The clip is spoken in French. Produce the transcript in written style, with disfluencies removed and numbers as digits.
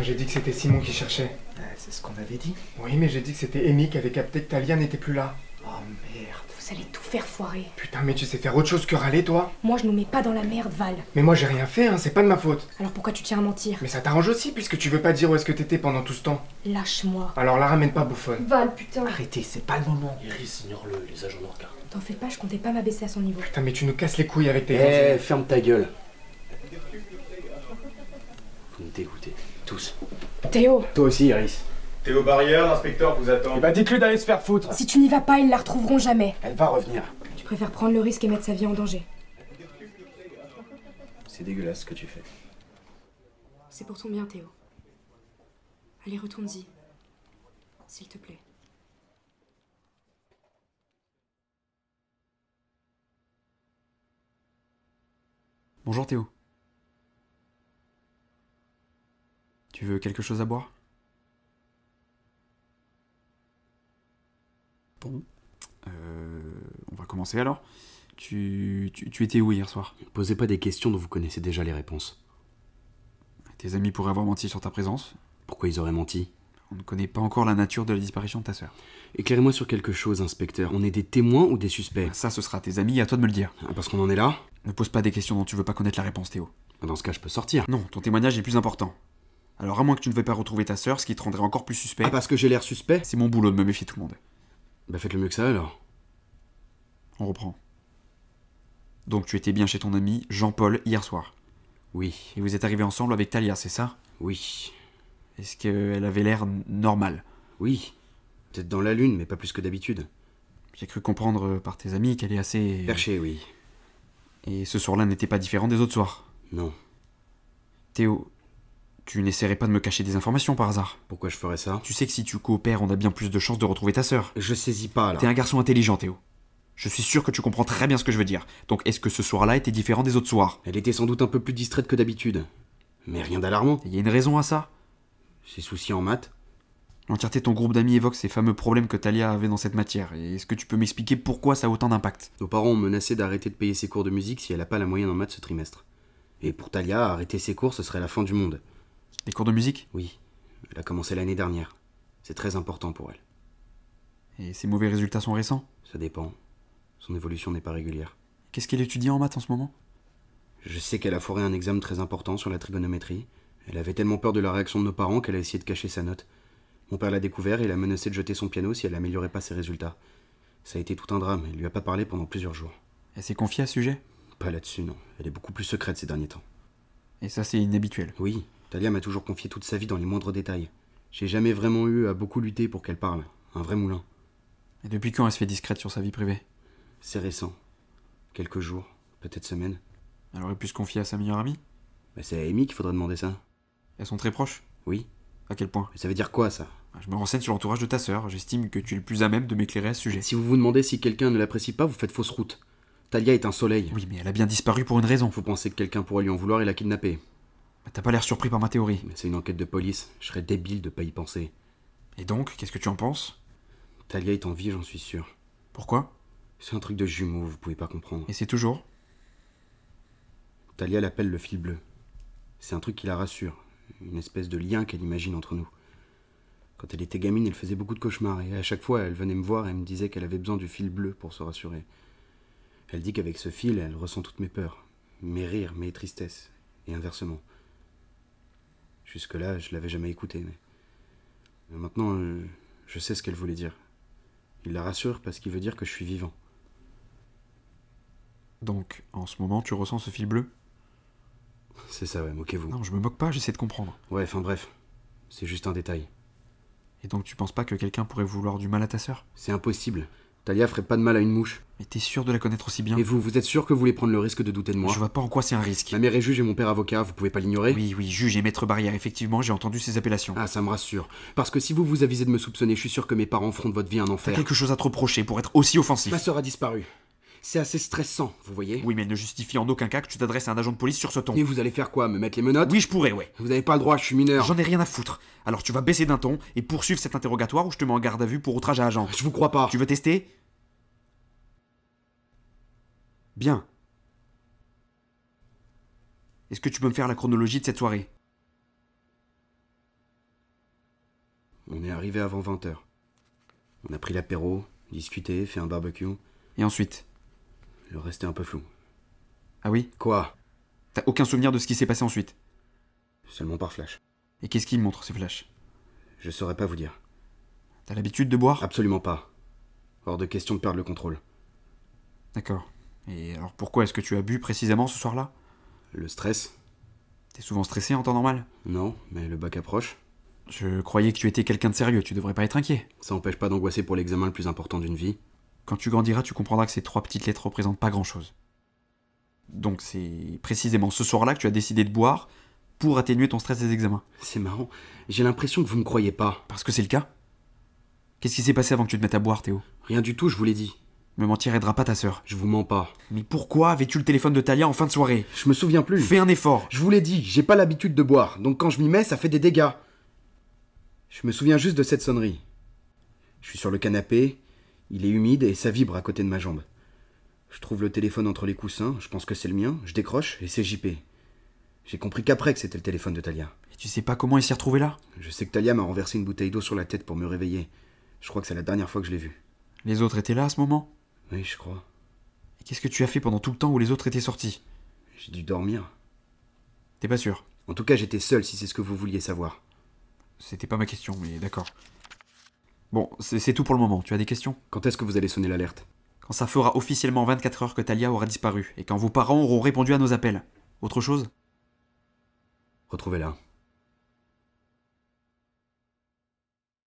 Putain, j'ai dit que c'était Simon qui cherchait. C'est ce qu'on avait dit. Oui, mais j'ai dit que c'était Amy qui avait capté que Talia n'était plus là. Oh merde. Vous allez tout faire foirer. Putain, mais tu sais faire autre chose que râler, toi? Moi, je nous mets pas dans la merde, Val. Mais moi, j'ai rien fait, hein, c'est pas de ma faute. Alors pourquoi tu tiens à mentir? Mais ça t'arrange aussi, puisque tu veux pas dire où est-ce que t'étais pendant tout ce temps. Lâche-moi. Alors la ramène pas, bouffonne. Val, putain. Arrêtez, c'est pas le moment. Iris, ignore-le, les agents nous regardent. T'en fais pas, je comptais pas m'abaisser à son niveau. Putain, mais tu nous casses les couilles avec tes... Eh, ferme ta gueule. Vous me dégoûtez, tous. Théo, Toi aussi, Iris. Théo Barrière, l'inspecteur vous attend. Eh bah dites-lui d'aller se faire foutre. si tu n'y vas pas, ils la retrouveront jamais. Elle va revenir. Tu préfères prendre le risque et mettre sa vie en danger. C'est dégueulasse ce que tu fais. C'est pour ton bien, Théo. Allez, retourne-y. S'il te plaît. Bonjour Théo. Tu veux quelque chose à boire? Bon. On va commencer alors. Tu étais où hier soir? Ne posez pas des questions dont vous connaissez déjà les réponses. Tes amis pourraient avoir menti sur ta présence. Pourquoi ils auraient menti? On ne connaît pas encore la nature de la disparition de ta sœur. Éclairez-moi sur quelque chose, inspecteur. On est des témoins ou des suspects? Ça, ce sera tes amis, à toi de me le dire. Ah, parce qu'on en est là? Ne pose pas des questions dont tu veux pas connaître la réponse, Théo. Dans ce cas, je peux sortir. Non, ton témoignage est plus important. Alors à moins que tu ne veuilles pas retrouver ta sœur, ce qui te rendrait encore plus suspect... Ah, parce que j'ai l'air suspect? C'est mon boulot de me méfier de tout le monde. Bah faites le mieux que ça alors. On reprend. Donc tu étais bien chez ton ami Jean-Paul hier soir. Oui, Et vous êtes arrivés ensemble avec Talia, c'est ça? oui, Est-ce qu'elle avait l'air normale? oui. Peut-être dans la lune, mais pas plus que d'habitude. J'ai cru comprendre par tes amis qu'elle est assez... Perché, oui. Et ce soir-là n'était pas différent des autres soirs. Non. Théo, tu n'essaierais pas de me cacher des informations par hasard? Pourquoi je ferais ça? Tu sais que si tu coopères, on a bien plus de chances de retrouver ta sœur. Je saisis pas, là. T'es un garçon intelligent, Théo. Je suis sûr que tu comprends très bien ce que je veux dire. Donc est-ce que ce soir-là était différent des autres soirs? Elle était sans doute un peu plus distraite que d'habitude. Mais rien d'alarmant. Il y a une raison à ça? Ses soucis en maths? L'entièreté de ton groupe d'amis évoque ces fameux problèmes que Talia avait dans cette matière. Et est-ce que tu peux m'expliquer pourquoi ça a autant d'impact? Nos parents ont menacé d'arrêter de payer ses cours de musique si elle n'a pas la moyenne en maths ce trimestre. Et pour Talia, arrêter ses cours, ce serait la fin du monde. Les cours de musique? Oui, elle a commencé l'année dernière. C'est très important pour elle. Et ces mauvais résultats sont récents? Ça dépend. Son évolution n'est pas régulière. Qu'est-ce qu'elle étudie en maths en ce moment? Je sais qu'elle a foiré un examen très important sur la trigonométrie. Elle avait tellement peur de la réaction de nos parents qu'elle a essayé de cacher sa note. Mon père l'a découvert et il a menacé de jeter son piano si elle n'améliorait pas ses résultats. Ça a été tout un drame, il lui a pas parlé pendant plusieurs jours. Elle s'est confiée à ce sujet? Pas là-dessus, non. Elle est beaucoup plus secrète ces derniers temps. Et ça, c'est inhabituel. Oui, Talia m'a toujours confié toute sa vie dans les moindres détails. J'ai jamais vraiment eu à beaucoup lutter pour qu'elle parle. Un vrai moulin. Et depuis quand elle se fait discrète sur sa vie privée? C'est récent. Quelques jours, peut-être semaines. Elle aurait pu se confier à sa meilleure amie? Mais c'est à Amy qu'il faudrait demander ça. Elles sont très proches? Oui. À quel point? Mais ça veut dire quoi, ça? Je me renseigne sur l'entourage de ta sœur. J'estime que tu es le plus à même de m'éclairer à ce sujet. Si vous vous demandez si quelqu'un ne l'apprécie pas, vous faites fausse route. Talia est un soleil. Oui, mais elle a bien disparu pour une raison. Faut penser que quelqu'un pourrait lui en vouloir et la kidnapper. T'as pas l'air surpris par ma théorie. Mais c'est une enquête de police. Je serais débile de pas y penser. Et donc, qu'est-ce que tu en penses? Talia est en vie, j'en suis sûr. Pourquoi? C'est un truc de jumeau, vous pouvez pas comprendre. Et c'est toujours? Talia l'appelle le fil bleu. C'est un truc qui la rassure. Une espèce de lien qu'elle imagine entre nous. Quand elle était gamine, elle faisait beaucoup de cauchemars et à chaque fois, elle venait me voir et me disait qu'elle avait besoin du fil bleu pour se rassurer. Elle dit qu'avec ce fil, elle ressent toutes mes peurs, mes rires, mes tristesses, et inversement. Jusque-là, je l'avais jamais écoutée, mais maintenant, je sais ce qu'elle voulait dire. Il la rassure parce qu'il veut dire que je suis vivant. Donc, en ce moment, tu ressens ce fil bleu? C'est ça, ouais, moquez-vous. Non, je me moque pas, j'essaie de comprendre. Ouais, enfin bref, c'est juste un détail. Et donc, tu penses pas que quelqu'un pourrait vouloir du mal à ta sœur? C'est impossible. Talia ferait pas de mal à une mouche. Mais t'es sûr de la connaître aussi bien? Et vous êtes sûr que vous voulez prendre le risque de douter de moi? Je vois pas en quoi c'est un risque. Ma mère est juge et mon père avocat, vous pouvez pas l'ignorer? Oui, juge et maître barrière, effectivement, j'ai entendu ces appellations. Ah, ça me rassure. Parce que si vous vous avisez de me soupçonner, je suis sûr que mes parents feront de votre vie un T'as enfer. quelque chose à te reprocher pour être aussi offensif. Ma sœur a disparu. C'est assez stressant, vous voyez? Oui, mais elle ne justifie en aucun cas que tu t'adresses à un agent de police sur ce ton. Et vous allez faire quoi? Me mettre les menottes? Oui, je pourrais, ouais. Vous avez pas le droit, je suis mineur. J'en ai rien à foutre. Alors tu vas baisser d'un ton et poursuivre cet interrogatoire ou je te mets en garde à vue pour outrage à agent. Je vous crois pas. Tu veux tester? Bien. Est-ce que tu peux me faire la chronologie de cette soirée? arrivé avant 20h. On a pris l'apéro, discuté, fait un barbecue. Et ensuite? Le reste est un peu flou. Ah oui? Quoi? T'as aucun souvenir de ce qui s'est passé ensuite? Seulement par flash. Et qu'est-ce qui montre ces flashs? Je saurais pas vous dire. T'as l'habitude de boire? Absolument pas. Hors de question de perdre le contrôle. D'accord. Et alors pourquoi est-ce que tu as bu précisément ce soir-là? Le stress? T'es souvent stressé en temps normal? Non, mais le bac approche. Je croyais que tu étais quelqu'un de sérieux, tu devrais pas être inquiet. Ça empêche pas d'angoisser pour l'examen le plus important d'une vie. Quand tu grandiras, tu comprendras que ces 3 petites lettres représentent pas grand-chose. Donc c'est précisément ce soir-là que tu as décidé de boire pour atténuer ton stress des examens. C'est marrant, j'ai l'impression que vous me croyez pas. Parce que c'est le cas. Qu'est-ce qui s'est passé avant que tu te mettes à boire, Théo? Rien du tout, je vous l'ai dit. Me mentir aidera pas ta sœur. Je vous mens pas. Mais pourquoi avais-tu le téléphone de Talia en fin de soirée? Je me souviens plus. Fais un effort. Je vous l'ai dit, j'ai pas l'habitude de boire, donc quand je m'y mets, ça fait des dégâts. Je me souviens juste de cette sonnerie. Je suis sur le canapé, il est humide et ça vibre à côté de ma jambe. Je trouve le téléphone entre les coussins, je pense que c'est le mien, je décroche et c'est JP. J'ai compris qu'après que c'était le téléphone de Talia. Et tu sais pas comment il s'est retrouvé là? Je sais que Talia m'a renversé une bouteille d'eau sur la tête pour me réveiller. Je crois que c'est la dernière fois que je l'ai vue. Les autres étaient là à ce moment? Oui, je crois. Et qu'est-ce que tu as fait pendant tout le temps où les autres étaient sortis? J'ai dû dormir. T'es pas sûr? En tout cas, j'étais seul si c'est ce que vous vouliez savoir. C'était pas ma question, mais d'accord. Bon, c'est tout pour le moment. Tu as des questions? Quand est-ce que vous allez sonner l'alerte? Quand ça fera officiellement 24 heures que Talia aura disparu, et quand vos parents auront répondu à nos appels. Autre chose? Retrouvez-la.